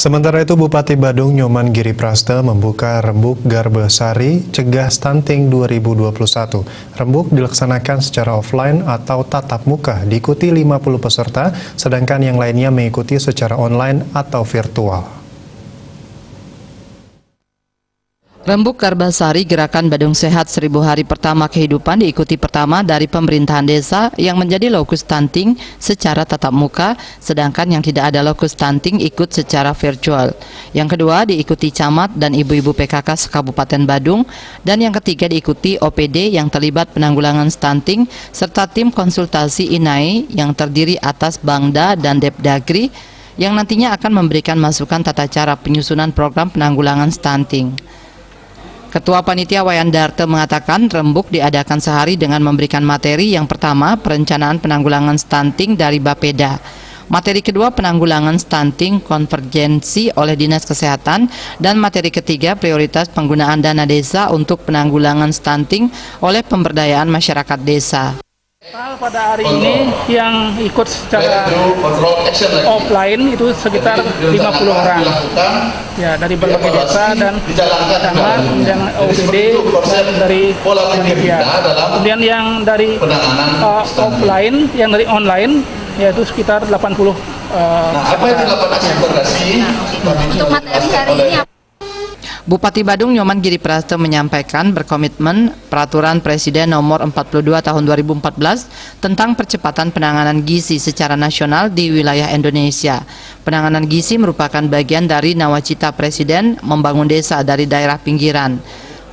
Sementara itu, Bupati Badung Nyoman Giriprasta membuka Rembuk Garbesari Cegah Stunting 2021. Rembuk dilaksanakan secara offline atau tatap muka, diikuti 50 peserta, sedangkan yang lainnya mengikuti secara online atau virtual. Rembuk Garbesari Gerakan Badung Sehat 1000 Hari Pertama Kehidupan diikuti pertama dari pemerintahan desa yang menjadi lokus stunting secara tatap muka, sedangkan yang tidak ada lokus stunting ikut secara virtual. Yang kedua diikuti camat dan ibu-ibu PKK Kabupaten Badung, dan yang ketiga diikuti OPD yang terlibat penanggulangan stunting serta tim konsultasi INAI yang terdiri atas Bangda dan Depdagri yang nantinya akan memberikan masukan tata cara penyusunan program penanggulangan stunting. Ketua Panitia Wayan Darte mengatakan rembuk diadakan sehari dengan memberikan materi yang pertama perencanaan penanggulangan stunting dari Bapeda. Materi kedua penanggulangan stunting konvergensi oleh Dinas Kesehatan, dan materi ketiga prioritas penggunaan dana desa untuk penanggulangan stunting oleh pemberdayaan masyarakat desa. Pada hari ini yang ikut secara offline itu sekitar 50 orang ya, dari berbagai desa dan camat dan OPD dan dari panitia. Kemudian yang dari offline, yang dari online yaitu sekitar 80. Apa yang dilakukan untuk materi hari ini? Bupati Badung Nyoman Giriprasta menyampaikan berkomitmen Peraturan Presiden Nomor 42 Tahun 2014 tentang percepatan penanganan gizi secara nasional di wilayah Indonesia. Penanganan gizi merupakan bagian dari nawacita Presiden membangun desa dari daerah pinggiran.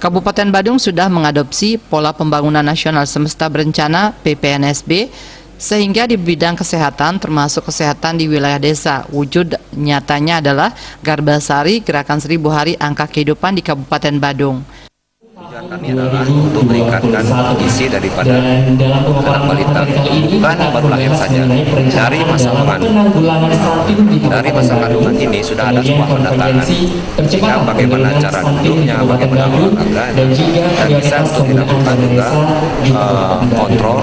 Kabupaten Badung sudah mengadopsi pola pembangunan nasional semesta berencana (PPNSB), sehingga di bidang kesehatan termasuk kesehatan di wilayah desa, wujud nyatanya adalah Garbesari Gerakan 1000 Hari Angka Kehidupan di Kabupaten Badung. Tujuan kami adalah untuk meningkatkan gizi daripada anak balita, bukan baru lahir saja, dari masa mengandung. Dari masa kandungan ini sudah ada sebuah pendataan, sehingga bagaimana cara duduknya, bagaimana olahraganya, dan bisa untuk dilakukan juga kontrol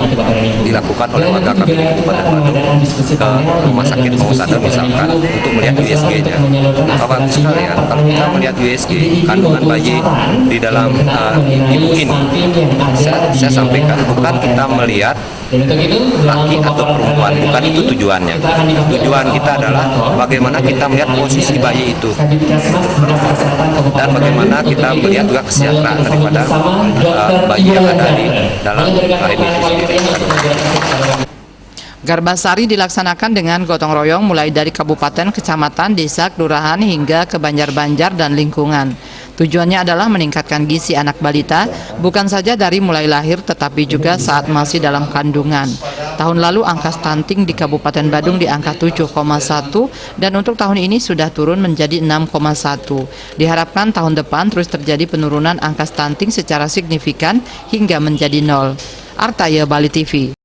dilakukan oleh warga kami di Kabupaten Badung ke rumah sakit Mausada misalkan untuk melihat USG-nya. Bapak sekalian, kalau kita melihat USG kandungan bayi di dalam ibu ini, saya sampaikan bukan kita melihat laki atau perempuan, bukan itu tujuannya. Tujuan kita adalah bagaimana kita melihat posisi bayi itu dan bagaimana kita melihat juga kesejahteraan daripada bayi yang ada di dalam rahim itu sendiri. Garbesari dilaksanakan dengan gotong royong mulai dari kabupaten, kecamatan, desa, kelurahan hingga ke banjar-banjar dan lingkungan. Tujuannya adalah meningkatkan gizi anak balita, bukan saja dari mulai lahir tetapi juga saat masih dalam kandungan. Tahun lalu angka stunting di Kabupaten Badung di angka 7,1 dan untuk tahun ini sudah turun menjadi 6,1. Diharapkan tahun depan terus terjadi penurunan angka stunting secara signifikan hingga menjadi 0. Artaya Bali TV.